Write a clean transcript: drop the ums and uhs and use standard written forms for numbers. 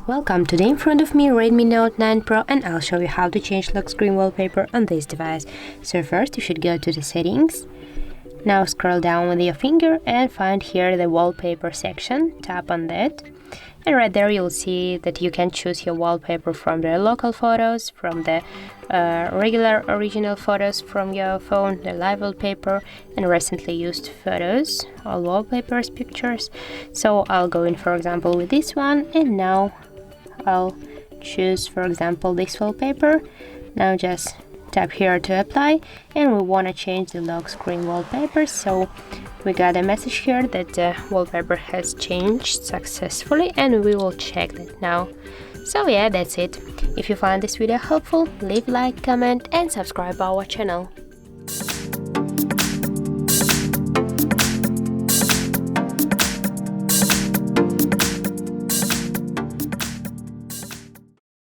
Welcome, today in front of me Redmi Note 9 Pro, and I'll show you how to change lock screen wallpaper on this device. So first you should go to the settings. Now scroll down with your finger and find here the wallpaper section. Tap on that, and right there you'll see that you can choose your wallpaper from the local photos, from the regular original photos from your phone, the live wallpaper, and recently used photos, all wallpapers, pictures. So I'll go in, for example, with this one, and now I'll choose, for example, this wallpaper. Now just tap here to apply, and we want to change the lock screen wallpaper. So we got a message here that the wallpaper has changed successfully, and we will check that now. So yeah, that's it. If you find this video helpful, leave like, comment and subscribe our channel.